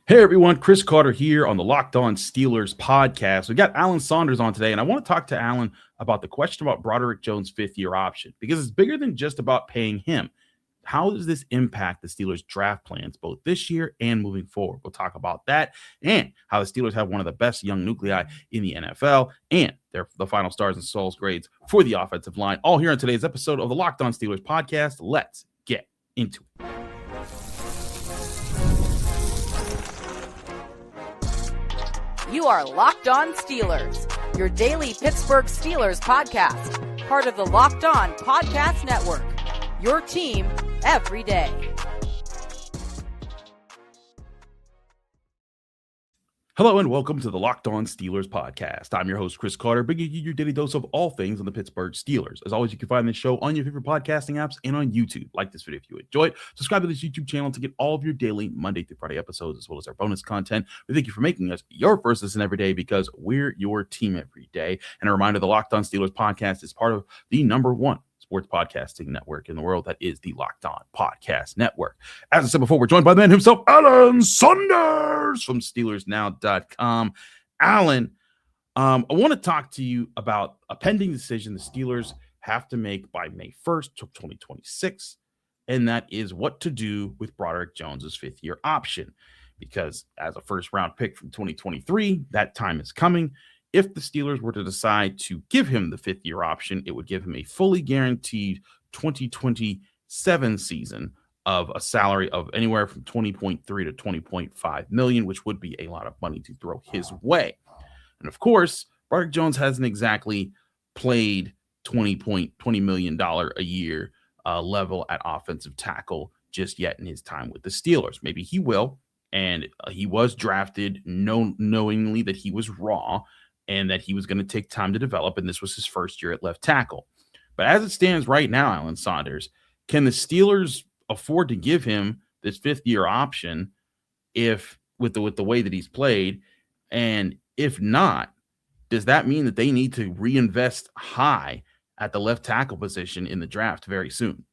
Hey everyone, Chris Carter here on the Locked On Steelers podcast. We got Alan Saunders on today, and I want to talk to Alan about the question about Broderick Jones' fifth-year option, because it's bigger than just about paying him. How does this impact the Steelers' draft plans both this year and moving forward? We'll talk about that and how the Steelers have one of the best young nuclei in the NFL and the final stars and souls grades for the offensive line. All here on today's episode of the Locked On Steelers podcast. Let's get into it. You are Locked On Steelers, your daily Pittsburgh Steelers podcast, part of the Locked On Podcast Network, your team every day. Hello and welcome to the Locked On Steelers podcast. I'm your host, Chris Carter, bringing you your daily dose of all things on the Pittsburgh Steelers. As always, you can find this show on your favorite podcasting apps and on YouTube. Like this video if you enjoy it. Subscribe to this YouTube channel to get all of your daily Monday through Friday episodes, as well as our bonus content. We thank you for making us your first listen every day, because we're your team every day. And a reminder, the Locked On Steelers podcast is part of the #1 sports podcasting network in the world. That is the Locked On Podcast Network. As I said before, we're joined by the man himself, Alan Saunders from SteelersNow.com. Alan, I want to talk to you about a pending decision the Steelers have to make by May 1st, 2026, and that is what to do with Broderick Jones's fifth-year option. Because as a first-round pick from 2023, that time is coming. If the Steelers were to decide to give him the fifth-year option, it would give him a fully guaranteed 2027 season of a salary of anywhere from $20.3 to $20.5 million, which would be a lot of money to throw his way. And of course, Broderick Jones hasn't exactly played $20 million a year level at offensive tackle just yet in his time with the Steelers. Maybe he will, and he was drafted knowingly that he was raw and that he was going to take time to develop, and this was his first year at left tackle. But as it stands right now, Alan Saunders, can the Steelers afford to give him this fifth-year option if with the way that he's played? And if not, does that mean that they need to reinvest high at the left tackle position in the draft very soon?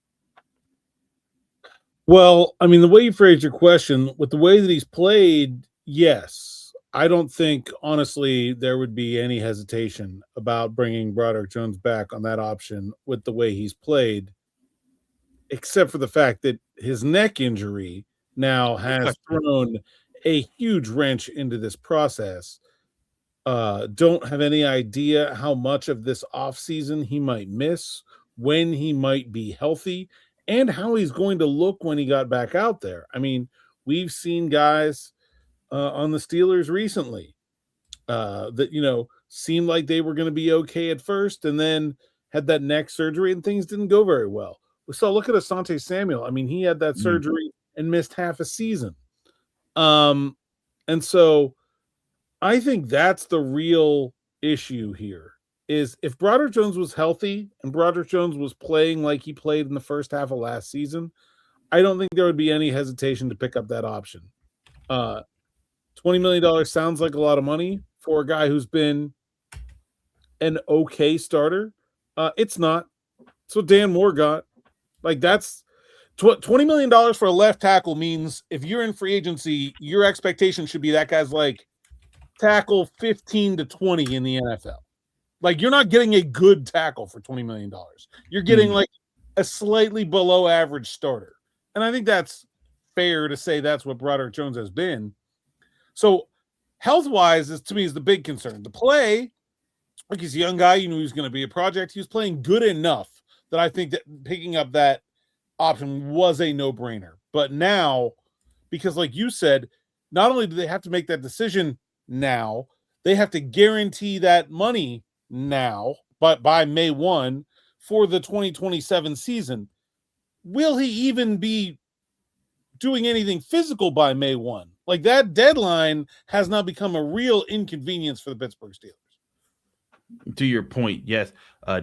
Well, I mean, the way you phrased your question, with the way that he's played, yes. I don't think, honestly, there would be any hesitation about bringing Broderick Jones back on that option with the way he's played, except for the fact that his neck injury now has thrown a huge wrench into this process. Don't have any idea how much of this offseason he might miss, when he might be healthy, and how he's going to look when he got back out there. I mean, we've seen guys on the Steelers recently that, seemed like they were going to be okay at first and then had that neck surgery and things didn't go very well. Look at Asante Samuel. I mean, he had that surgery and missed half a season. And so I think that's the real issue here, is if Broderick Jones was healthy and Broderick Jones was playing like he played in the first half of last season, I don't think there would be any hesitation to pick up that option. $20 million sounds like a lot of money for a guy who's been an okay starter. It's not. It's what Dan Moore got. Like, that's $20 million for a left tackle means if you're in free agency, your expectation should be that guy's like tackle 15 to 20 in the NFL. Like, you're not getting a good tackle for $20 million. You're getting like a slightly below average starter. And I think that's fair to say that's what Broderick Jones has been. So health-wise, to me, is the big concern. The play, like, he's a young guy, he's going to be a project. He was playing good enough that I think that picking up that option was a no-brainer. But now, because like you said, not only do they have to make that decision now, they have to guarantee that money now, but by May 1 for the 2027 season. Will he even be doing anything physical by May 1? Like, that deadline has now become a real inconvenience for the Pittsburgh Steelers. To your point, yes,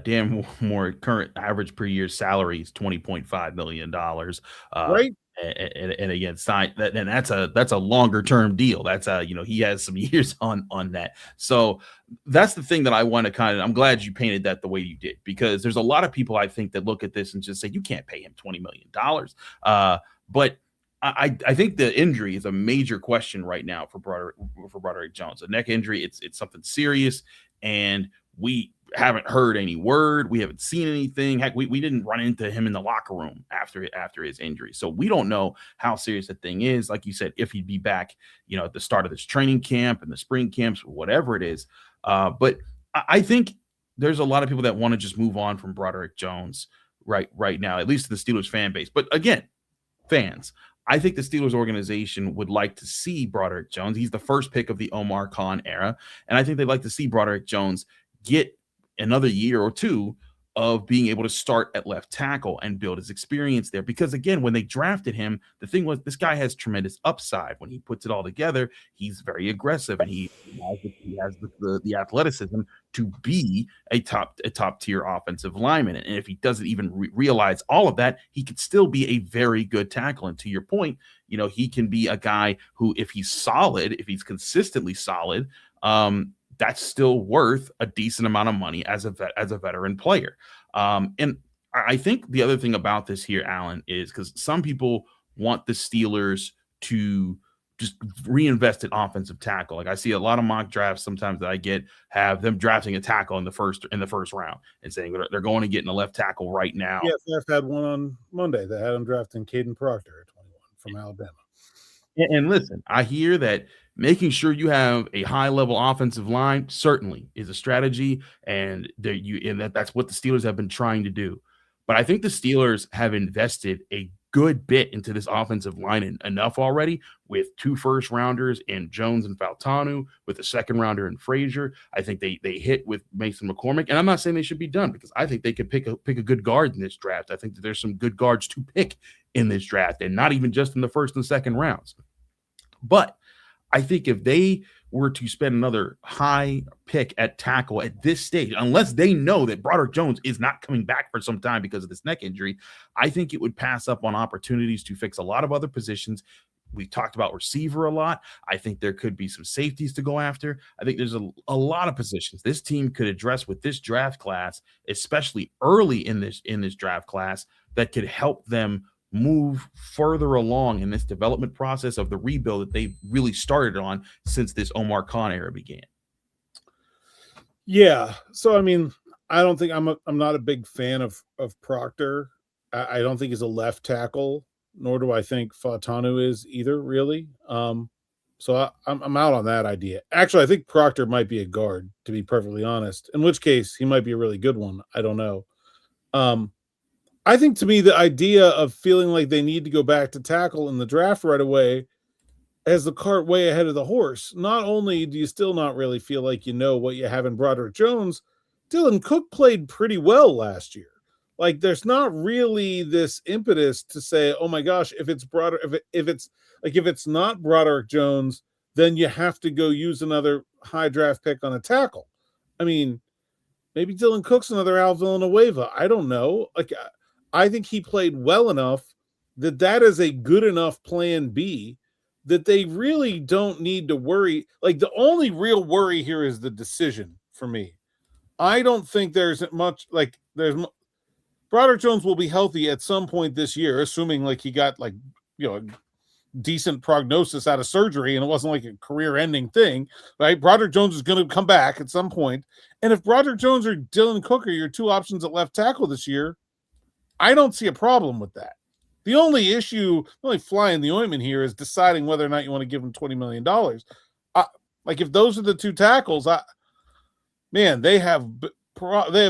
Dan Moore current average per year salary is $20.5 million. Right. And again, that's a longer term deal. That's he has some years on that. So that's the thing that I want to I'm glad you painted that the way you did, because there's a lot of people I think that look at this and just say, you can't pay him $20 million. But I think the injury is a major question right now for Broderick Jones. A neck injury, it's something serious, and we haven't heard any word. We haven't seen anything. Heck, we didn't run into him in the locker room after his injury, so we don't know how serious the thing is. Like you said, if he'd be back, at the start of this training camp and the spring camps, whatever it is. But I think there's a lot of people that want to just move on from Broderick Jones right now, at least the Steelers fan base. But again, fans, I think the Steelers organization would like to see Broderick Jones. He's the first pick of the Omar Khan era. And I think they'd like to see Broderick Jones get another year or two of being able to start at left tackle and build his experience there. Because again, when they drafted him, the thing was, this guy has tremendous upside. When he puts it all together, he's very aggressive, and he has the athleticism to be a top tier offensive lineman. And if he doesn't even realize all of that, he could still be a very good tackle. And to your point, he can be a guy who, if he's solid, if he's consistently solid, that's still worth a decent amount of money as a veteran player. And I think the other thing about this here, Alan, is because some people want the Steelers to just reinvest in offensive tackle. Like I see a lot of mock drafts sometimes that I get have them drafting a tackle in the first round and saying they're going to get in a left tackle right now. Yeah, I've had one on Monday that had them drafting Caden Proctor at 21 from Alabama. And listen, I hear that making sure you have a high-level offensive line certainly is a strategy, and that's what the Steelers have been trying to do. But I think the Steelers have invested a good bit into this offensive line enough already, with 2 first-rounders in Jones and Fautanu, with a second-rounder in Frazier. I think they hit with Mason McCormick, and I'm not saying they should be done, because I think they could pick a good guard in this draft. I think that there's some good guards to pick in this draft, and not even just in the first and second rounds. But I think if they were to spend another high pick at tackle at this stage, unless they know that Broderick Jones is not coming back for some time because of this neck injury, I think it would pass up on opportunities to fix a lot of other positions. We talked about receiver a lot. I think there could be some safeties to go after. I think there's a lot of positions this team could address with this draft class, especially early in this draft class, that could help them move further along in this development process of the rebuild that they really started on since this Omar Khan era began. Yeah. So, I mean, I don't think I'm not a big fan of Proctor. I don't think he's a left tackle, nor do I think Fautanu is either, really. So I'm out on that idea. Actually, I think Proctor might be a guard, to be perfectly honest, in which case he might be a really good one. I don't know. I think, to me, the idea of feeling like they need to go back to tackle in the draft right away has the cart way ahead of the horse. Not only do you still not really feel like you know what you have in Broderick Jones, Dylan Cook played pretty well last year. Like, there's not really this impetus to say, oh my gosh, if it's not Broderick Jones, then you have to go use another high draft pick on a tackle. I mean, maybe Dylan Cook's another Al Villanueva. I don't know. Like, I think he played well enough that is a good enough plan B that they really don't need to worry. Like, the only real worry here is the decision for me. I don't think there's much, like, Broderick Jones will be healthy at some point this year, assuming like he got a decent prognosis out of surgery and it wasn't like a career-ending thing, right? Broderick Jones is going to come back at some point. And if Broderick Jones or Dylan Cook are your 2 options at left tackle this year, I don't see a problem with that. The only issue, the only fly in the ointment here is deciding whether or not you want to give them $20 million. Like, if those are the 2 tackles, they have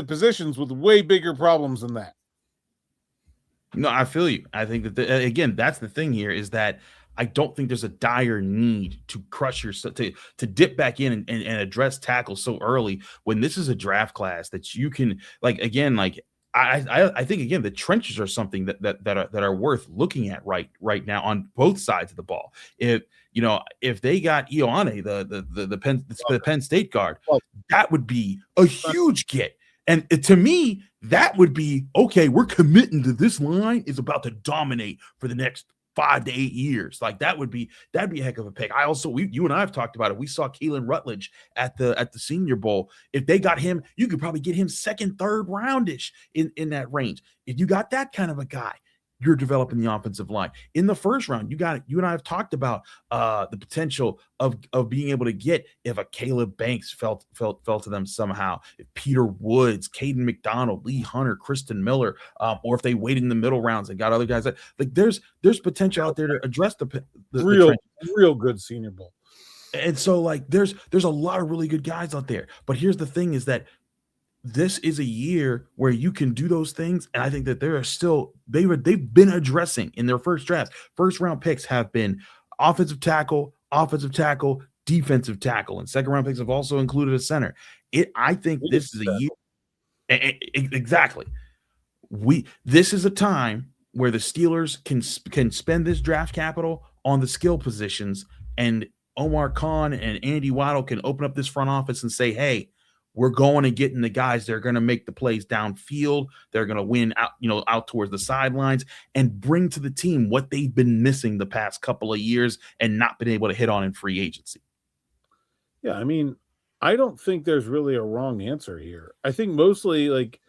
positions with way bigger problems than that. No, I feel you. I think that, again, that's the thing here, is that I don't think there's a dire need to crush yourself, to dip back in and address tackle so early when this is a draft class that you can, I think, again, the trenches are something that are worth looking at right now on both sides of the ball. If they got Keeanu, the Penn State guard, that would be a huge get. And to me, that would be, okay, we're committing to this line is about to dominate for the next 5 to 8 years. Like, that'd be a heck of a pick. You and I have talked about it. We saw Keelan Rutledge at the Senior Bowl. If they got him, you could probably get him second, third roundish in that range. If you got that kind of a guy, you're developing the offensive line. In the first round, you and I have talked about the potential of being able to get if a Caleb Banks fell to them somehow, if Peter Woods, Caden McDonald, Lee Hunter, Kristen Miller, or if they waited in the middle rounds and got other guys. Like there's potential out there to address the real good Senior Bowl. And so like there's a lot of really good guys out there. But here's the thing is that this is a year where you can do those things. And I think that they've been addressing in their first draft. First round picks have been offensive tackle, defensive tackle, and second round picks have also included a center. I think this is a year. Exactly. This is a time where the Steelers can spend this draft capital on the skill positions, and Omar Khan and Andy Waddle can open up this front office and say, hey, we're going and getting the guys that are going to make the plays downfield. They're going to win out towards the sidelines and bring to the team what they've been missing the past couple of years and not been able to hit on in free agency. Yeah, I mean, I don't think there's really a wrong answer here. I think mostly like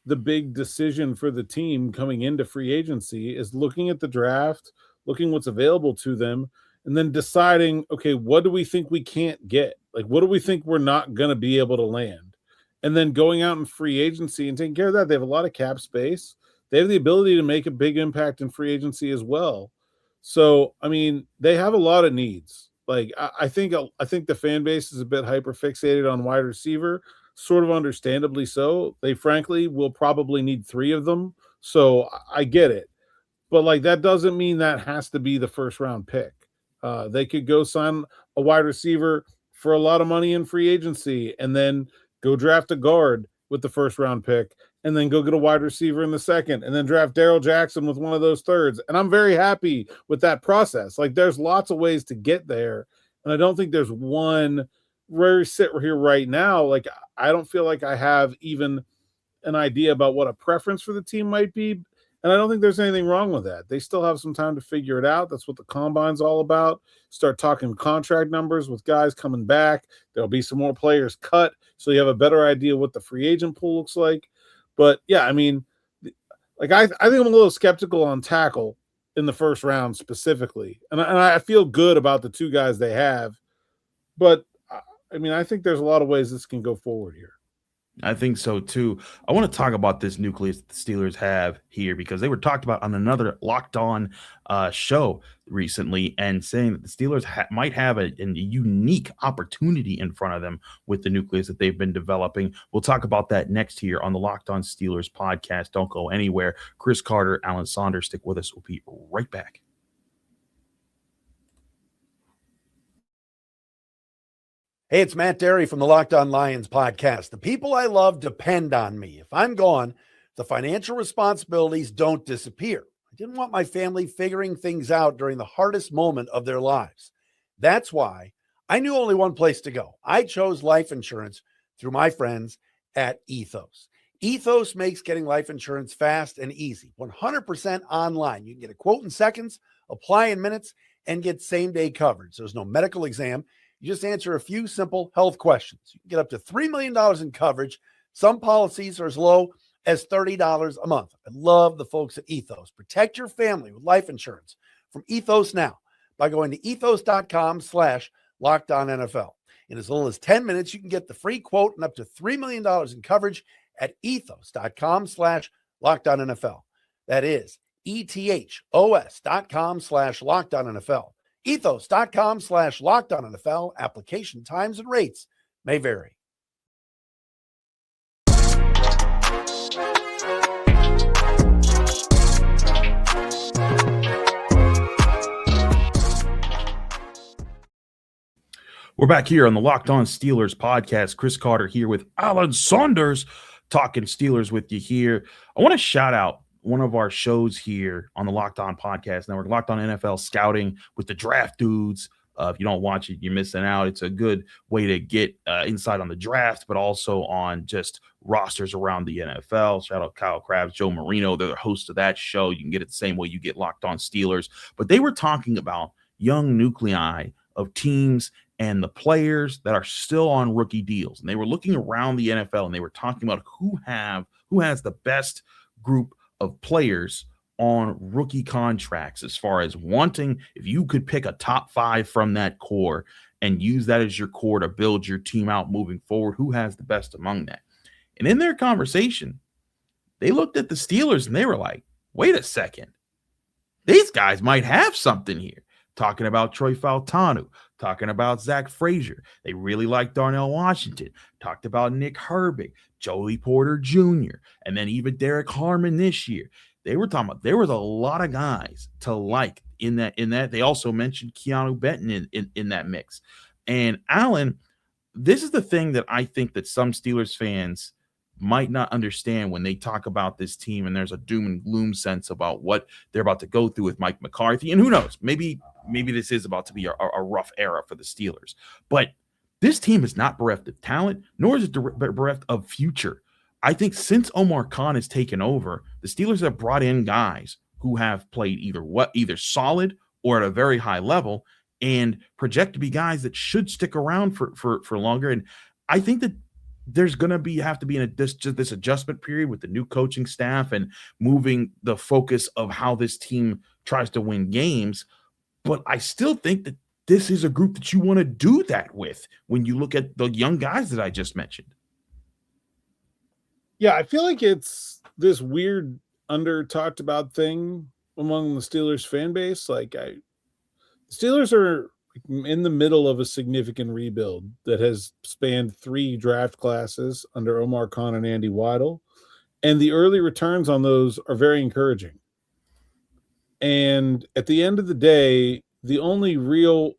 the big decision for the team coming into free agency is looking at the draft, looking what's available to them, and then deciding, okay, what do we think we can't get? Like, what do we think we're not going to be able to land? And then going out in free agency and taking care of that. They have a lot of cap space. They have the ability to make a big impact in free agency as well. So, I mean, they have a lot of needs. Like, I think the fan base is a bit hyper fixated on wide receiver, sort of understandably so. They frankly will probably need 3 of them. So I get it. But like, that doesn't mean that has to be the first round pick. They could go sign a wide receiver for a lot of money in free agency and then go draft a guard with the first round pick and then go get a wide receiver in the second and then draft Darrell Jackson with one of those thirds. And I'm very happy with that process. Like, there's lots of ways to get there. And I don't think there's one where we sit here right now. Like, I don't feel like I have even an idea about what a preference for the team might be. And I don't think there's anything wrong with that. They still have some time to figure it out. That's what the combine's all about. Start talking contract numbers with guys coming back. There'll be some more players cut, so you have a better idea what the free agent pool looks like. But, yeah, I mean, like I think I'm a little skeptical on tackle in the first round specifically. And I feel good about the 2 guys they have. But, I mean, I think there's a lot of ways this can go forward here. I think so too. I want to talk about this nucleus the Steelers have here because they were talked about on another Locked On show recently and saying that the Steelers might have a unique opportunity in front of them with the nucleus that they've been developing. We'll talk about that next here on the Locked On Steelers podcast. Don't go anywhere. Chris Carter, Alan Saunders, stick with us. We'll be right back. Hey, it's Matt Derry from the Locked On Lions podcast. The people I love depend on me. If I'm gone, the financial responsibilities don't disappear. I didn't want my family figuring things out during the hardest moment of their lives. That's why I knew only one place to go. I chose life insurance through my friends at Ethos. Ethos makes getting life insurance fast and easy, 100% online. You can get a quote in seconds, apply in minutes, and get same-day coverage. There's no medical exam. You just answer a few simple health questions. You can get up to $3 million in coverage. Some policies are as low as $30 a month. I love the folks at Ethos. Protect your family with life insurance from Ethos now by going to ethos.com/LockedOnNFL. In as little as 10 minutes, you can get the free quote and up to $3 million in coverage at ethos.com/LockedOnNFL. That is ethos.com/LockedOnNFL. Ethos.com/LockedOnNFL. Application times and rates may vary. We're back here on the Locked On Steelers podcast. Chris Carter here with Alan Saunders talking Steelers with you here. I want to shout out one of our shows here on the Locked On Podcast Network, Locked On NFL Scouting with the Draft Dudes. If you don't watch it, you're missing out. It's a good way to get insight on the draft, but also on just rosters around the NFL. Shout out Kyle Krabs, Joe Marino. They're the host of that show. You can get it the same way you get Locked On Steelers. But they were talking about young nuclei of teams and the players that are still on rookie deals. And they were looking around the NFL and they were talking about who has the best group of players on rookie contracts as far as wanting, if you could pick a top 5 from that core and use that as your core to build your team out moving forward, who has the best among that? And in their conversation, they looked at the Steelers and they were like, wait a second. These guys might have something here. Talking about Troy Fautanu, talking about Zach Frazier. They really like Darnell Washington. Talked about Nick Herbig, Joey Porter Jr., and then even Derrick Harmon this year. They were talking about there was a lot of guys to like in that. They also mentioned Keeanu Benton in that mix. And Alan, this is the thing that I think that some Steelers fans might not understand when they talk about this team, and there's a doom and gloom sense about what they're about to go through with Mike McCarthy. And who knows, maybe this is about to be a rough era for the Steelers. But this team is not bereft of talent, nor is it bereft of future. I think since Omar Khan has taken over, the Steelers have brought in guys who have played either solid or at a very high level and project to be guys that should stick around for longer. And I think that there's going to have to be this adjustment period with the new coaching staff and moving the focus of how this team tries to win games. But I still think that this is a group that you want to do that with when you look at the young guys that I just mentioned. Yeah, I feel like it's this weird under talked about thing among the Steelers fan base. Like the Steelers are in the middle of a significant rebuild that has spanned 3 draft classes under Omar Khan and Andy Weidel. And the early returns on those are very encouraging. And at the end of the day, the only real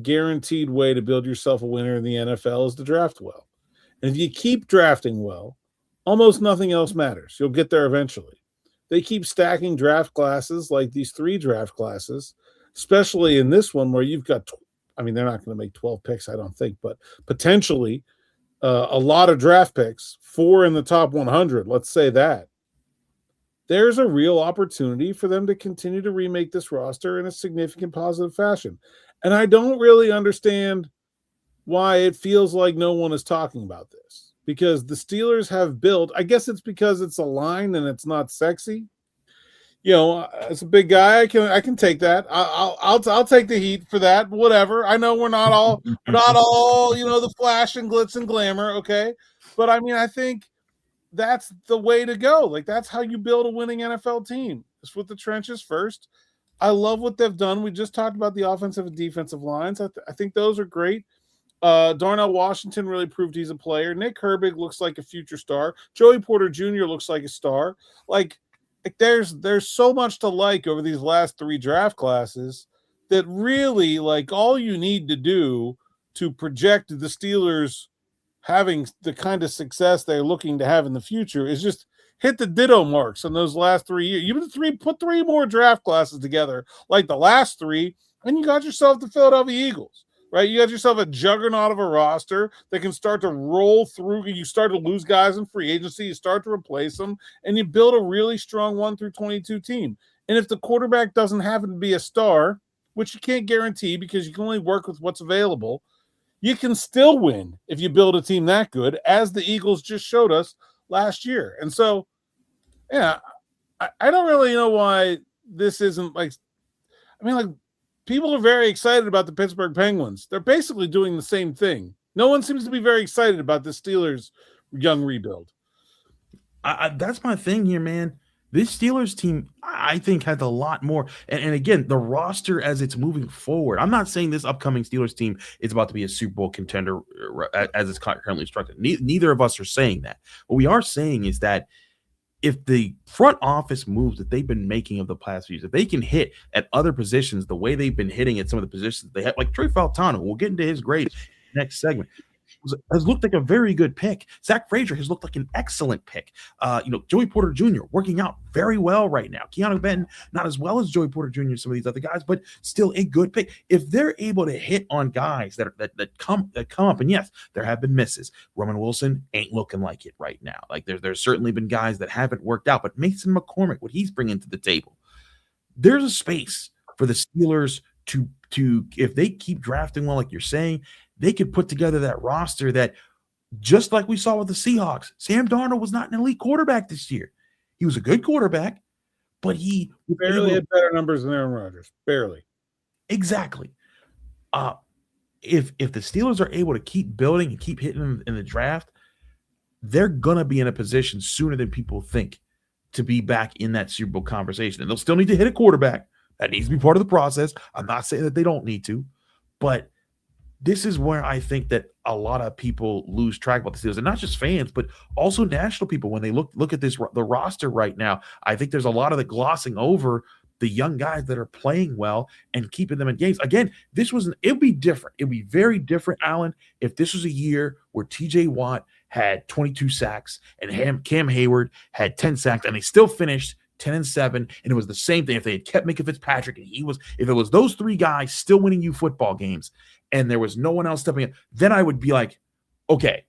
guaranteed way to build yourself a winner in the NFL is to draft well. And if you keep drafting well, almost nothing else matters. You'll get there eventually. They keep stacking draft classes like these 3 draft classes, especially in this one where you've got, they're not going to make 12 picks, I don't think, but potentially a lot of draft picks, 4 in the top 100, let's say that. There's a real opportunity for them to continue to remake this roster in a significant positive fashion. And I don't really understand why it feels like no one is talking about this, because the Steelers have built, I guess it's because it's a line and it's not sexy. You know, as a big guy, I can take that. I'll take the heat for that. Whatever. I know we're not all the flash and glitz and glamour, okay? But I think that's the way to go. Like, that's how you build a winning NFL team. It's with the trenches first. I love what they've done. We just talked about the offensive and defensive lines. I think those are great. Darnell Washington really proved he's a player. Nick Herbig looks like a future star. Joey Porter Jr. looks like a star. Like there's so much to like over these last 3 draft classes that really, like, all you need to do to project the Steelers having the kind of success they're looking to have in the future is just hit the ditto marks in those last 3 years. You put 3 more draft classes together like the last 3, and you got yourself the Philadelphia Eagles. Right, you got yourself a juggernaut of a roster that can start to roll through. You start to lose guys in free agency. You start to replace them, and you build a really strong 1 through 22 team. And if the quarterback doesn't happen to be a star, which you can't guarantee because you can only work with what's available, you can still win if you build a team that good, as the Eagles just showed us last year. And so, yeah, I don't really know why this isn't like people are very excited about the Pittsburgh Penguins. They're basically doing the same thing. No one seems to be very excited about the Steelers' young rebuild. That's my thing here, man. This Steelers team, I think, has a lot more. And again, the roster as it's moving forward. I'm not saying this upcoming Steelers team is about to be a Super Bowl contender as it's currently structured. Neither of us are saying that. What we are saying is that if the front office moves that they've been making of the past few years, if they can hit at other positions the way they've been hitting at some of the positions they have, like Troy Fautanu, we'll get into his grades next segment, has looked like a very good pick. Zach Frazier has looked like an excellent pick. Joey Porter Jr. working out very well right now. Keeanu Benton, not as well as Joey Porter Jr. some of these other guys, but still a good pick. If they're able to hit on guys that come up, and yes, there have been misses. Roman Wilson ain't looking like it right now. Like there's certainly been guys that haven't worked out, but Mason McCormick, what he's bringing to the table, there's a space for the Steelers to if they keep drafting well, like you're saying, they could put together that roster that, just like we saw with the Seahawks, Sam Darnold was not an elite quarterback this year. He was a good quarterback, but he barely had better numbers than Aaron Rodgers. Barely. Exactly. If the Steelers are able to keep building and keep hitting them in the draft, they're gonna be in a position sooner than people think to be back in that Super Bowl conversation. And they'll still need to hit a quarterback. That needs to be part of the process. I'm not saying that they don't need to, but this is where I think that a lot of people lose track about the Steelers, and not just fans, but also national people. When they look at the roster right now, I think there's a lot of the glossing over the young guys that are playing well and keeping them in games. Again, it'd be different. It'd be very different, Alan, if this was a year where TJ Watt had 22 sacks and Cam Hayward had 10 sacks, and they still finished 10-7, and it was the same thing. If they had kept Minka Fitzpatrick, and if it was those three guys still winning you football games, and there was no one else stepping in, then I would be like, okay,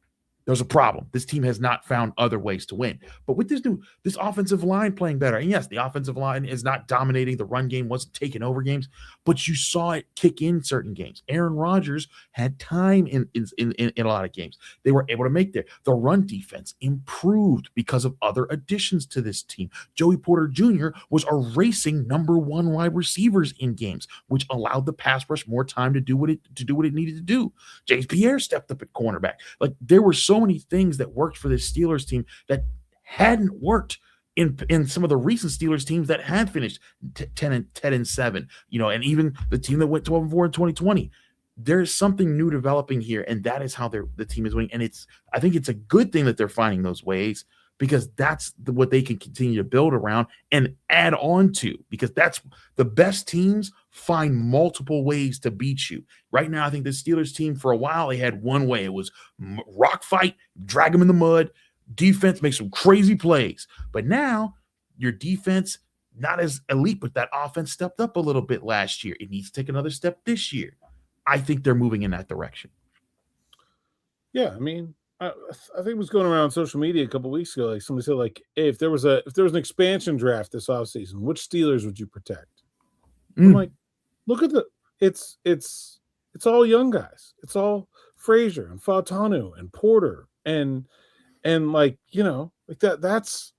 there's a problem. This team has not found other ways to win. But with this offensive line playing better, and yes, the offensive line is not dominating. The run game wasn't taking over games, but you saw it kick in certain games. Aaron Rodgers had time in a lot of games. They were able to make there. The run defense improved because of other additions to this team. Joey Porter Jr. was erasing number one wide receivers in games, which allowed the pass rush more time to do what it needed to do. James Pierre stepped up at cornerback. Like, there were so many things that worked for this Steelers team that hadn't worked in some of the recent Steelers teams that had finished 10-7, and even the team that went 12-4 in 2020. There's something new developing here, and that is how the team is winning. And I think it's a good thing that they're finding those ways, because that's what they can continue to build around and add on to, because that's the best teams find multiple ways to beat you. Right now, I think the Steelers team, for a while, they had one way. It was rock fight, drag them in the mud, defense, make some crazy plays. But now your defense, not as elite, but that offense stepped up a little bit last year. It needs to take another step this year. I think they're moving in that direction. Yeah, I mean, I think it was going around social media a couple of weeks ago. Like, somebody said, like, hey, if there was an expansion draft this offseason, which Steelers would you protect? I'm like, look at it's all young guys. It's all Frazier and Fautanu and Porter and like, like that's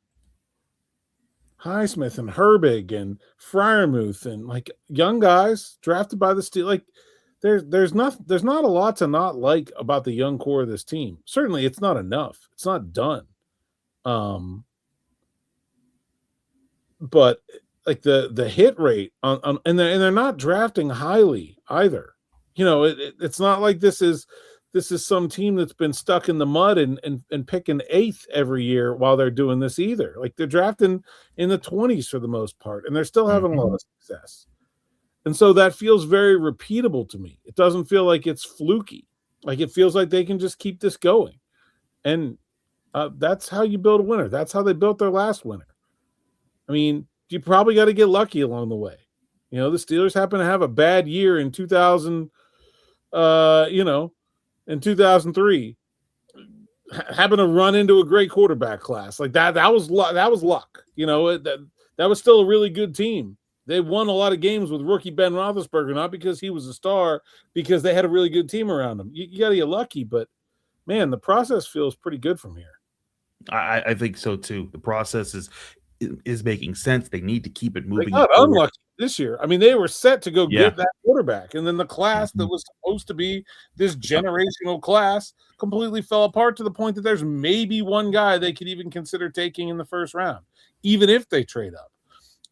Highsmith and Herbig and Freiermuth and like young guys drafted by the Steelers. Like, there's not a lot to not like about the young core of this team. Certainly, it's not enough. It's not done. But like the hit rate on and they're not drafting highly either. It's not like this is some team that's been stuck in the mud and picking eighth every year while they're doing this either. Like, they're drafting in the 20s for the most part, and they're still having a lot of success. And so that feels very repeatable to me. It doesn't feel like it's fluky. Like, it feels like they can just keep this going. And that's how you build a winner. That's how they built their last winner. I mean, you probably got to get lucky along the way. The Steelers happen to have a bad year in 2000, in 2003. Happen to run into a great quarterback class. Like, that was luck. That was still a really good team. They won a lot of games with rookie Ben Roethlisberger, not because he was a star, because they had a really good team around him. You got to get lucky, but, man, the process feels pretty good from here. I think so, too. The process is making sense. They need to keep it moving. They got unlucky this year. I mean, they were set to go get that quarterback, and then the class that was supposed to be this generational class completely fell apart to the point that there's maybe one guy they could even consider taking in the first round, even if they trade up.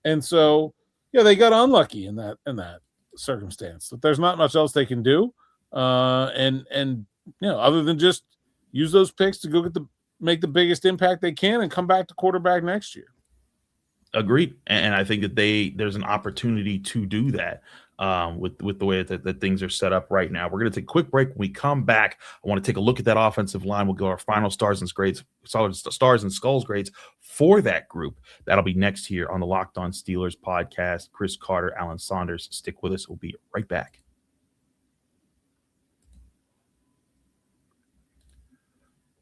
And so, yeah, they got unlucky in that circumstance. But there's not much else they can do, and other than just use those picks to go make the biggest impact they can and come back to quarterback next year. Agreed, and I think that there's an opportunity to do that with the way that things are set up right now. We're going to take a quick break. When we come back, I want to take a look at that offensive line. We'll go our final stars and skulls grades for that group. That'll be next here on the Locked On Steelers podcast. Chris Carter, Alan Saunders. Stick with us. We'll be right back.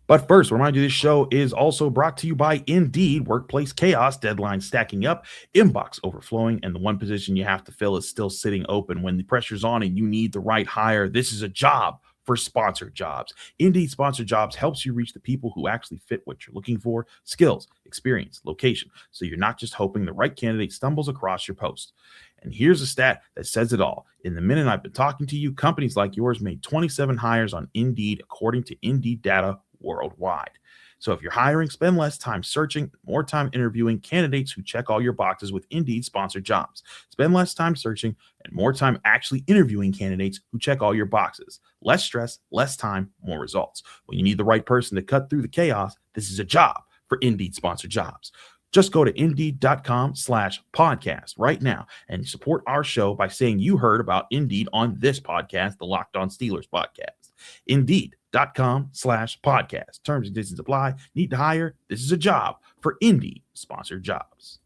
But first, remind you, this show is also brought to you by Indeed. Workplace chaos, deadlines stacking up, inbox overflowing, and the one position you have to fill is still sitting open. When the pressure's on and you need the right hire, this is a job for sponsored jobs. Indeed Sponsored Jobs helps you reach the people who actually fit what you're looking for: skills, experience, location. So you're not just hoping the right candidate stumbles across your post. And here's a stat that says it all. In the minute I've been talking to you, companies like yours made 27 hires on Indeed, according to Indeed data worldwide. So if you're hiring, spend less time searching, more time interviewing candidates who check all your boxes with Indeed Sponsored Jobs. Spend less time searching and more time actually interviewing candidates who check all your boxes. Less stress, less time, more results. When you need the right person to cut through the chaos, this is a job for Indeed Sponsored Jobs. Just go to Indeed.com/podcast right now and support our show by saying you heard about Indeed on this podcast, the Locked On Steelers podcast. Indeed.com/podcast. Terms and conditions apply. Need to hire? This is a job for Indeed Sponsored Jobs.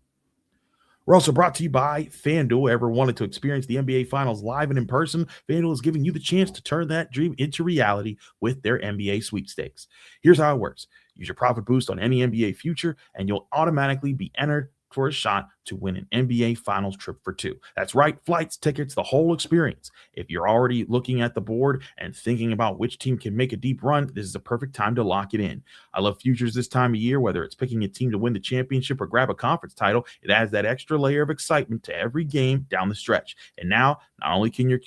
We're also brought to you by FanDuel. Ever wanted to experience the NBA Finals live and in person? FanDuel is giving you the chance to turn that dream into reality with their NBA sweepstakes. Here's how it works. Use your profit boost on any NBA future, and you'll automatically be entered for a shot to win an NBA Finals trip for two. That's right, flights, tickets, the whole experience. If you're already looking at the board and thinking about which team can make a deep run, this is the perfect time to lock it in. I love futures this time of year, whether it's picking a team to win the championship or grab a conference title. It adds that extra layer of excitement to every game down the stretch. And now, not only can you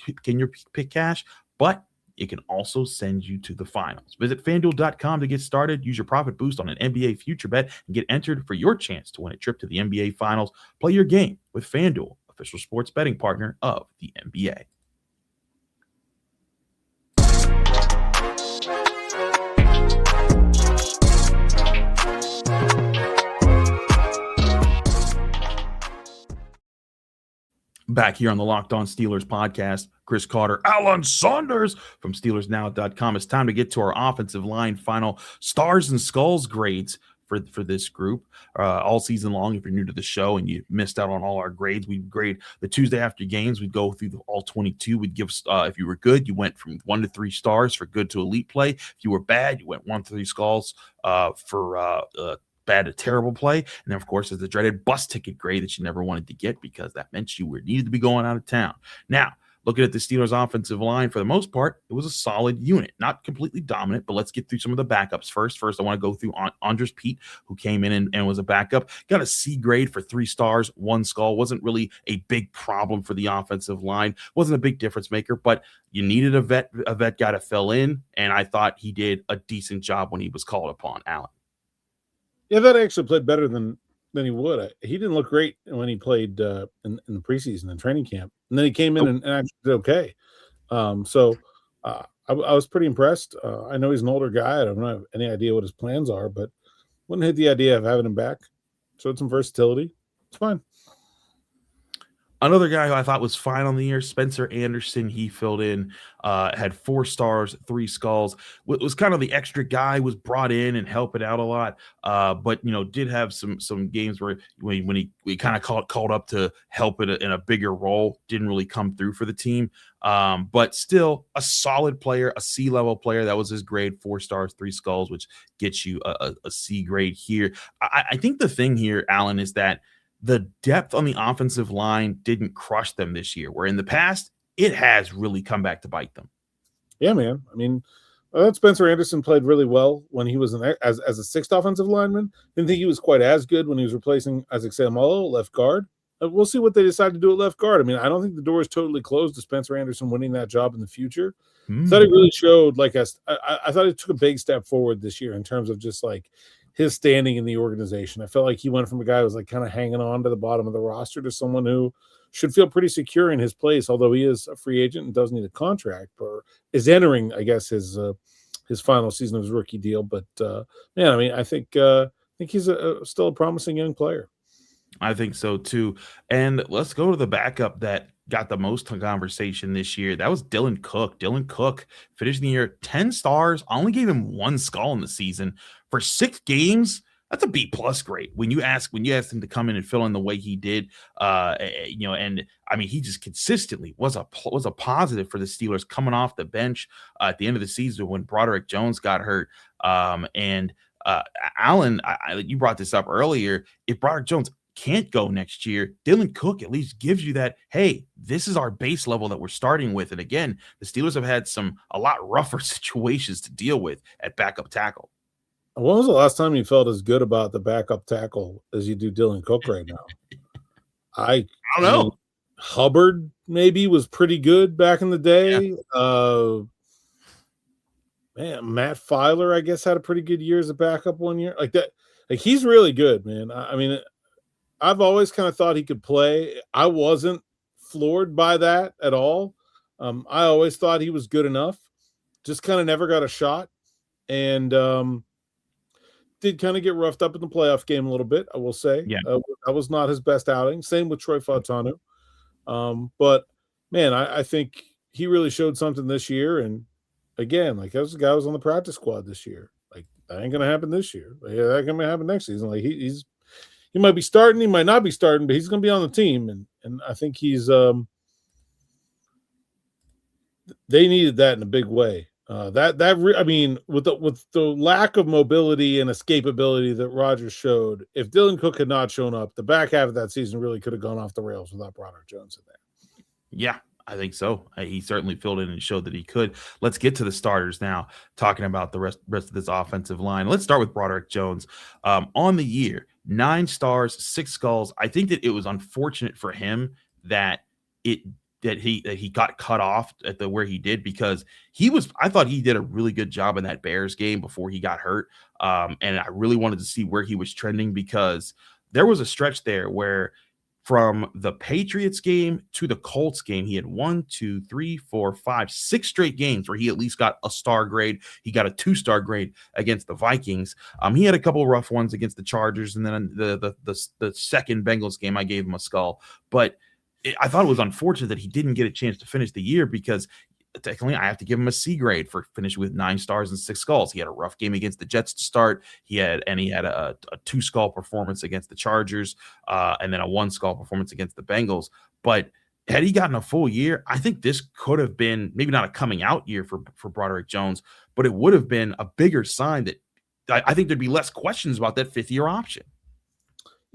pick cash, but it can also send you to the finals. Visit FanDuel.com to get started. Use your profit boost on an NBA future bet and get entered for your chance to win a trip to the NBA Finals. Play your game with FanDuel, official sports betting partner of the NBA. Back here on the Locked On Steelers podcast, Chris Carter, Alan Saunders from SteelersNow.com. It's time to get to our offensive line final stars and skulls grades for this group all season long. If you're new to the show and you missed out on all our grades, we'd grade the Tuesday after games. We'd go through all 22. We'd give, if you were good, you went from 1 to 3 stars for good to elite play. If you were bad, you went 1 to 3 skulls for bad to terrible play. And then, of course, there's the dreaded bus ticket grade that you never wanted to get because that meant you needed to be going out of town. Now, looking at the Steelers offensive line, for the most part, it was a solid unit. Not completely dominant, but let's get through some of the backups first. First, I want to go through Andres Pete, who came in and was a backup. Got a C grade for 3 stars, 1 skull. Wasn't really a big problem for the offensive line. Wasn't a big difference maker, but you needed a vet guy to fill in, and I thought he did a decent job when he was called upon. Alan. Yeah, that actually played better than he would. He didn't look great when he played in the preseason and training camp. And then he came in and actually did okay. So I was pretty impressed. I know he's an older guy. I don't have any idea what his plans are, but wouldn't hate the idea of having him back. Showed some versatility. It's fine. Another guy who I thought was fine on the year, Spencer Anderson. He filled in, had 4 stars, 3 skulls. Was kind of the extra guy, was brought in and helping out a lot. But did have some games where when he kind of called up to help in a bigger role, didn't really come through for the team. But still a solid player, a C-level player. That was his grade, 4 stars, 3 skulls, which gets you a C grade here. I think the thing here, Alan, is that the depth on the offensive line didn't crush them this year, where in the past, it has really come back to bite them. Yeah, man. I mean, Spencer Anderson played really well when he was as a 6th offensive lineman. Didn't think he was quite as good when he was replacing Isaac Seumalo, left guard. We'll see what they decide to do at left guard. I mean, I don't think the door is totally closed to Spencer Anderson winning that job in the future. I thought it really showed, I thought it took a big step forward this year in terms of just his standing in the organization. I felt like he went from a guy who was kind of hanging on to the bottom of the roster to someone who should feel pretty secure in his place, although he is a free agent and does need a contract, or is entering, I guess, his final season of his rookie deal. But I think he's still a promising young player. I think so too. And let's go to the backup that got the most conversation this year. That was Dylan Cook. Dylan Cook finished the year 10 stars. I only gave him 1 skull in the season for 6 games. That's a B+ grade. When you asked him to come in and fill in the way he did, and I mean, he just consistently was a positive for the Steelers coming off the bench at the end of the season when Broderick Jones got hurt. Alan, you brought this up earlier. If Broderick Jones can't go next year, Dylan Cook at least gives you that, hey, this is our base level that we're starting with. And again, the Steelers have had a lot rougher situations to deal with at backup tackle. When was the last time you felt as good about the backup tackle as you do Dylan Cook right now? I don't know. Hubbard maybe was pretty good back in the day. Yeah. Man, Matt Filer, I guess, had a pretty good year as a backup one year. Like that, like he's really good, man. I mean, I've always kind of thought he could play. I wasn't floored by that at all. I always thought he was good enough. Just kind of never got a shot. And did kind of get roughed up in the playoff game a little bit, I will say. Yeah. That was not his best outing. Same with Troy Fautanu. But, man, I think he really showed something this year. And, again, like, that guy was on the practice squad this year. Like, that ain't going to happen this year. Like, that ain't going to happen next season. Like, he might be starting, he might not be starting, but he's going to be on the team. And I think he's they needed that in a big way. I mean, with the lack of mobility and escapability that Rodgers showed, if Dylan Cook had not shown up, the back half of that season really could have gone off the rails without Broderick Jones in there. Yeah, I think so. He certainly filled in and showed that he could. Let's get to the starters now, talking about the rest of this offensive line. Let's start with Broderick Jones. On the year, 9 stars, 6 skulls. I think that it was unfortunate for him that he got cut off at where he did, because I thought he did a really good job in that Bears game before he got hurt. And I really wanted to see where he was trending, because there was a stretch there where from the Patriots game to the Colts game, he had 6 straight games where he at least got a star grade. He got a 2-star grade against the Vikings. He had a couple of rough ones against the Chargers, and then the second Bengals game, I gave him a skull. But I thought it was unfortunate that he didn't get a chance to finish the year, because technically I have to give him a C grade for finishing with 9 stars and 6 skulls. He had a rough game against the Jets to start. He had a 2-skull performance against the Chargers, and then a 1-skull performance against the Bengals. But had he gotten a full year, I think this could have been maybe not a coming out year for Broderick Jones, but it would have been a bigger sign that I think there'd be less questions about that 5th-year option.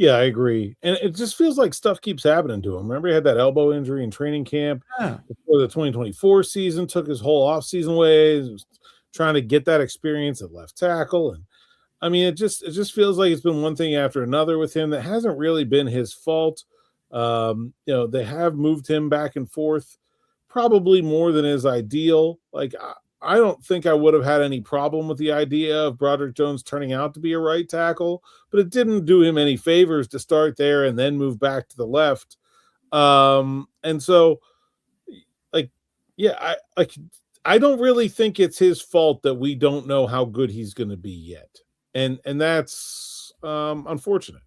Yeah, I agree. And it just feels like stuff keeps happening to him. Remember, he had that elbow injury in training camp before the 2024 season, took his whole offseason away, was trying to get that experience at left tackle. And I mean, it just feels like it's been one thing after another with him that hasn't really been his fault. They have moved him back and forth probably more than is ideal. Like, I don't think I would have had any problem with the idea of Broderick Jones turning out to be a right tackle, but it didn't do him any favors to start there and then move back to the left. And so, I don't really think it's his fault that we don't know how good he's going to be yet. And that's unfortunate.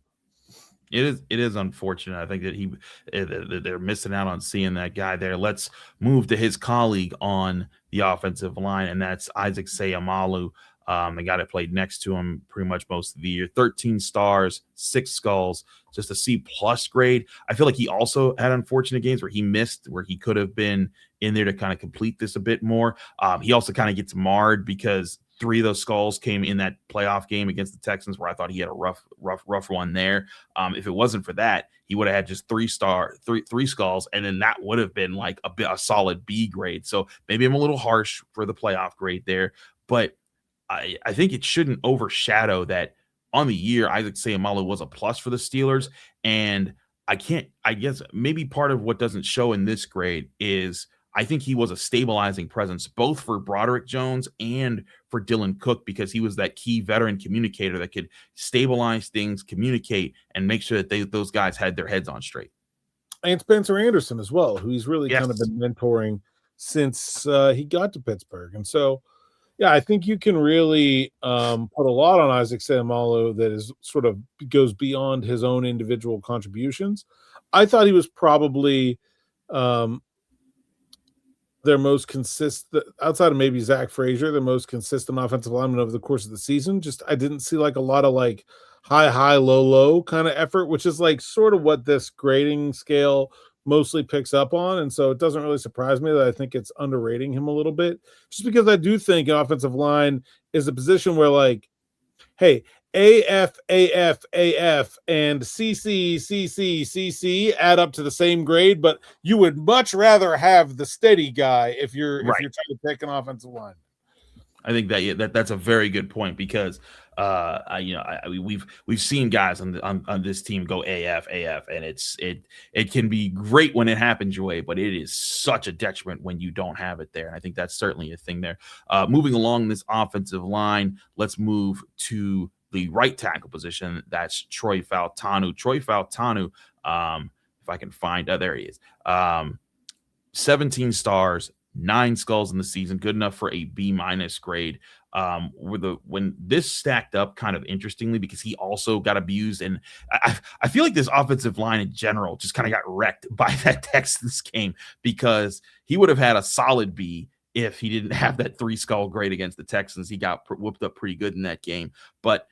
It is unfortunate. I think that they're missing out on seeing that guy there. Let's move to his colleague on the offensive line, and that's Isaac Seumalo, the guy that played next to him pretty much most of the year. 13 stars, 6 skulls, just a C+ grade. I feel like he also had unfortunate games where he missed, where he could have been in there to kind of complete this a bit more. He also kind of gets marred because 3 of those skulls came in that playoff game against the Texans, where I thought he had a rough one there. If it wasn't for that, he would have had just 3 skulls, and then that would have been like a solid B grade. So maybe I'm a little harsh for the playoff grade there, but I think it shouldn't overshadow that on the year, Isaac Seumalo was a plus for the Steelers. And I guess maybe part of what doesn't show in this grade is I think he was a stabilizing presence both for Broderick Jones and for Dylan Cook, because he was that key veteran communicator that could stabilize things, communicate, and make sure that those guys had their heads on straight. And Spencer Anderson as well, who he's really kind of been mentoring since he got to Pittsburgh. And so, yeah, I think you can really put a lot on Isaac Seumalo that is sort of goes beyond his own individual contributions. I thought he was probably their most consistent, outside of maybe Zach Frazier, the most consistent offensive lineman over the course of the season. Just I didn't see like a lot of like high, low kind of effort, which is like sort of what this grading scale mostly picks up on. And so it doesn't really surprise me that I think it's underrating him a little bit, just because I do think an offensive line is a position where like Hey, AF, AF, AF, and CC, CC, CC add up to the same grade, but you would much rather have the steady guy if you're Right. trying to pick an offensive line. I think that's a very good point because we've seen guys on this team go AF, and it can be great when it happens your way, but it is such a detriment when you don't have it there. And I think that's certainly a thing there. Moving along this offensive line, let's move to the right tackle position. That's Troy Fautanu. Troy Fautanu, if I can find, there he is. 17 stars, 9 skulls in the season, good enough for a B- grade. When this stacked up kind of interestingly because he also got abused, and I feel like this offensive line in general just kind of got wrecked by that Texans game because he would have had a solid B if he didn't have that 3 skull grade against the Texans. He got whooped up pretty good in that game, but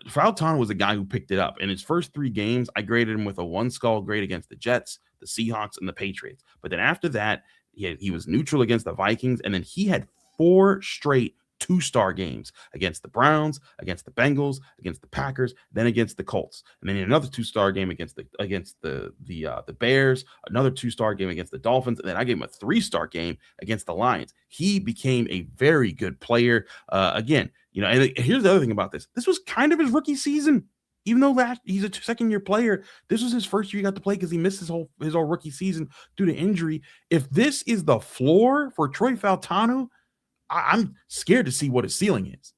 Fautanu was a guy who picked it up. In his first 3 games, I graded him with a 1 skull grade against the Jets, the Seahawks, and the Patriots. But then after that, he was neutral against the Vikings, and then he had 4 straight 2-star games against the Browns, against the Bengals, against the Packers, then against the Colts, and then another 2-star game against the Bears, another 2-star game against the Dolphins, and then I gave him a 3-star game against the Lions. He became a very good player. Again, and here's the other thing about this. This was kind of his rookie season. Even though he's a second-year player, this was his first year he got to play because he missed his whole rookie season due to injury. If this is the floor for Troy Fautanu, I'm scared to see what his ceiling is.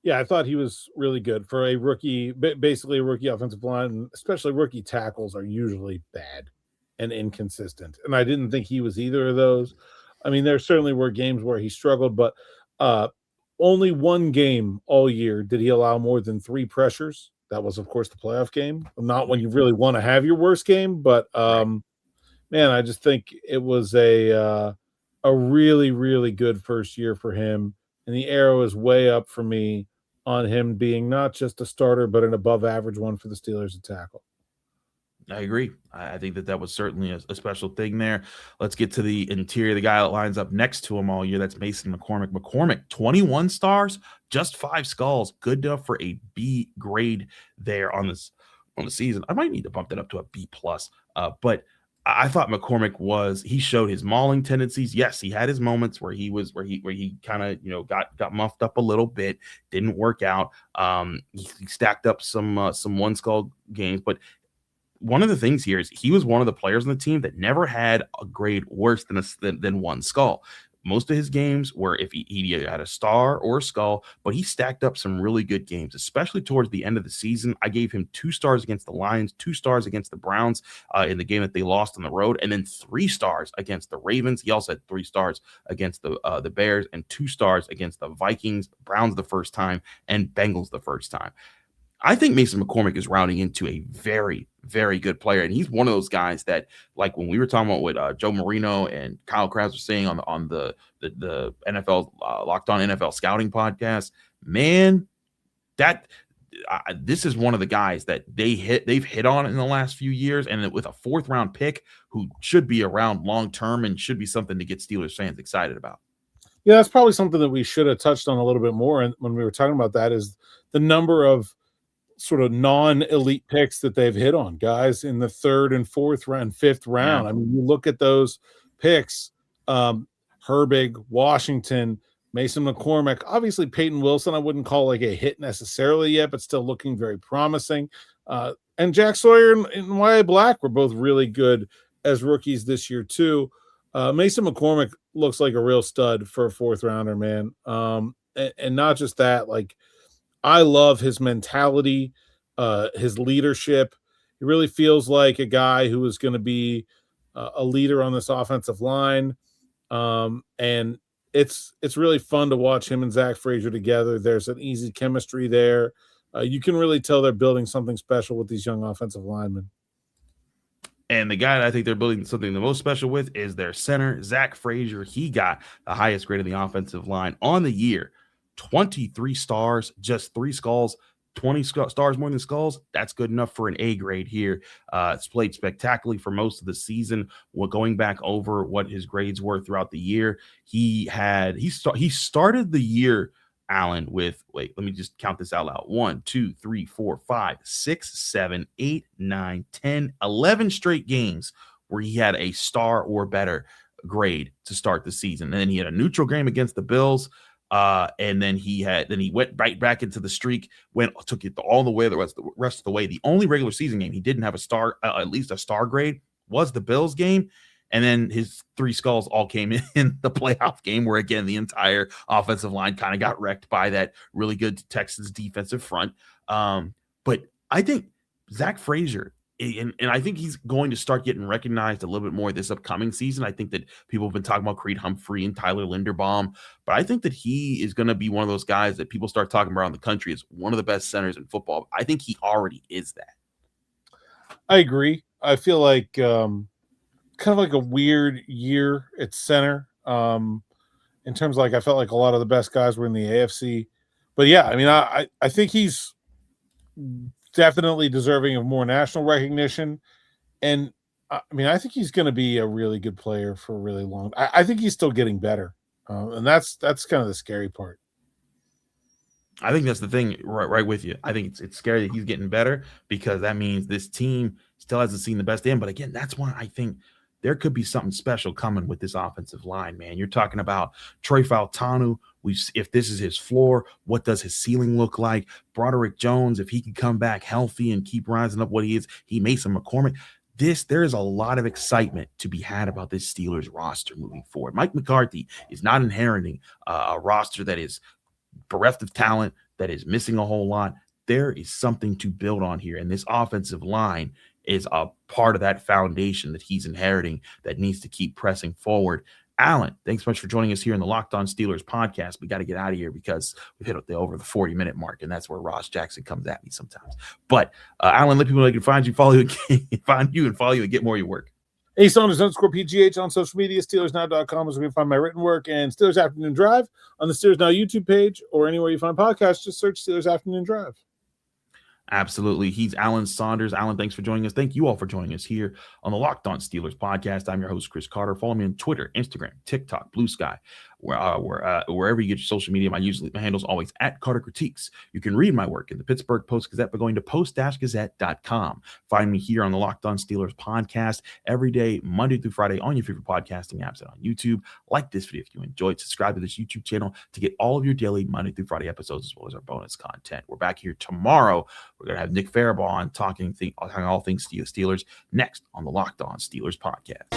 Yeah, I thought he was really good for a rookie, basically a rookie offensive line, especially rookie tackles are usually bad and inconsistent. And I didn't think he was either of those. I mean, there certainly were games where he struggled, but only 1 game all year did he allow more than 3 pressures. That was, of course, the playoff game. Not when you really want to have your worst game, but man, I just think it was a really, really good first year for him. And the arrow is way up for me on him being not just a starter, but an above average one for the Steelers to tackle. I agree. I think that was certainly a special thing there. Let's get to the interior. The guy that lines up next to him all year, that's Mason McCormick. McCormick, 21 stars, just 5 skulls. Good enough for a B grade there on the season. I might need to bump that up to a B+. But I thought McCormick he showed his mauling tendencies. Yes, he had his moments where he kind of got muffed up a little bit, didn't work out. He stacked up some 1 skull games, but one of the things here is he was one of the players on the team that never had a grade worse than 1 skull. Most of his games were if he had a star or a skull, but he stacked up some really good games, especially towards the end of the season. I gave him 2 stars against the Lions, 2 stars against the Browns in the game that they lost on the road, and then 3 stars against the Ravens. He also had 3 stars against the Bears and 2 stars against the Vikings, Browns the first time, and Bengals the first time. I think Mason McCormick is rounding into a very, very good player. And he's one of those guys that, like when we were talking about what Joe Marino and Kyle Krause were saying on the NFL Locked On NFL Scouting podcast, man, this is one of the guys that they've hit on in the last few years. And with a 4th round pick who should be around long term and should be something to get Steelers fans excited about. Yeah, that's probably something that we should have touched on a little bit more. And when we were talking about that is the number of sort of non-elite picks that they've hit on, guys in the 3rd and 4th round, 5th round. Yeah. I mean, you look at those picks, Herbig, Washington, Mason McCormick, obviously Peyton Wilson, I wouldn't call like a hit necessarily yet, but still looking very promising. And Jack Sawyer and Y.A. Black were both really good as rookies this year too. Mason McCormick looks like a real stud for a 4th rounder, man. And not just that, like, I love his mentality, his leadership. He really feels like a guy who is going to be a leader on this offensive line. And it's really fun to watch him and Zach Frazier together. There's an easy chemistry there. You can really tell they're building something special with these young offensive linemen. And the guy that I think they're building something the most special with is their center, Zach Frazier. He got the highest grade in the offensive line on the year. 23 stars, just 3 skulls, 20 stars more than skulls. That's good enough for an A grade here. It's played spectacularly for most of the season. Going back over what his grades were throughout the year, he started the year Allen with, let me just count this out loud. 1, 2, 3, 4, 5, 6, 7, 8, 9, 10, 11 straight games where he had a star or better grade to start the season. And then he had a neutral game against the Bills. And then he went right back into the streak, took it all the way the rest of the way. The only regular season game he didn't have a star, at least a star grade, was the Bills game. And then his three skulls all came in the playoff game where, again, the entire offensive line kind of got wrecked by that really good Texans defensive front. But I think Zach Frazier, and I think he's going to start getting recognized a little bit more this upcoming season. I think that people have been talking about Creed Humphrey and Tyler Linderbaum, but I think that he is going to be one of those guys that people start talking around the country as one of the best centers in football. I think he already is that. I agree. I feel like kind of like a weird year at center in terms of, like, I felt like a lot of the best guys were in the AFC. But, yeah, I mean, I think he's definitely deserving of more national recognition. And, I mean, I think he's going to be a really good player for a really long – I think he's still getting better. And that's kind of the scary part. I think that's the thing, right with you. I think it's scary that he's getting better because that means this team still hasn't seen the best end. But, again, that's why I think – there could be something special coming with this offensive line, man. You're talking about Troy Fautanu. If this is his floor, what does his ceiling look like? Broderick Jones, if he can come back healthy and keep rising up what he is. He Mason McCormick. There is a lot of excitement to be had about this Steelers roster moving forward. Mike McCarthy is not inheriting a roster that is bereft of talent, that is missing a whole lot. There is something to build on here, and this offensive line is a part of that foundation that he's inheriting that needs to keep pressing forward. Alan, thanks so much for joining us here in the Locked On Steelers podcast. We got to get out of here because we've hit over the 40-minute mark, and that's where Ross Jackson comes at me sometimes. But Alan, let people know they can find you, follow you, and get more of your work. Saunders_PGH on social media, SteelersNow.com is where you can find my written work, and Steelers Afternoon Drive on the Steelers Now YouTube page, or anywhere you find podcasts, just search Steelers Afternoon Drive. Absolutely. He's Alan Saunders. Alan, thanks for joining us. Thank you all for joining us here on the Locked On Steelers podcast. I'm your host, Chris Carter. Follow me on Twitter, Instagram, TikTok, Blue Sky, wherever you get your social media. My handle is always at Carter Critiques. You can read my work in the Pittsburgh Post-Gazette by going to post-gazette.com. Find me here on the Locked On Steelers podcast every day, Monday through Friday, on your favorite podcasting apps and on YouTube. Like this video if you enjoyed. Subscribe to this YouTube channel to get all of your daily Monday through Friday episodes, as well as our bonus content. We're back here tomorrow. We're going to have Nick Faribault on talking all things Steelers next on the Locked On Steelers podcast.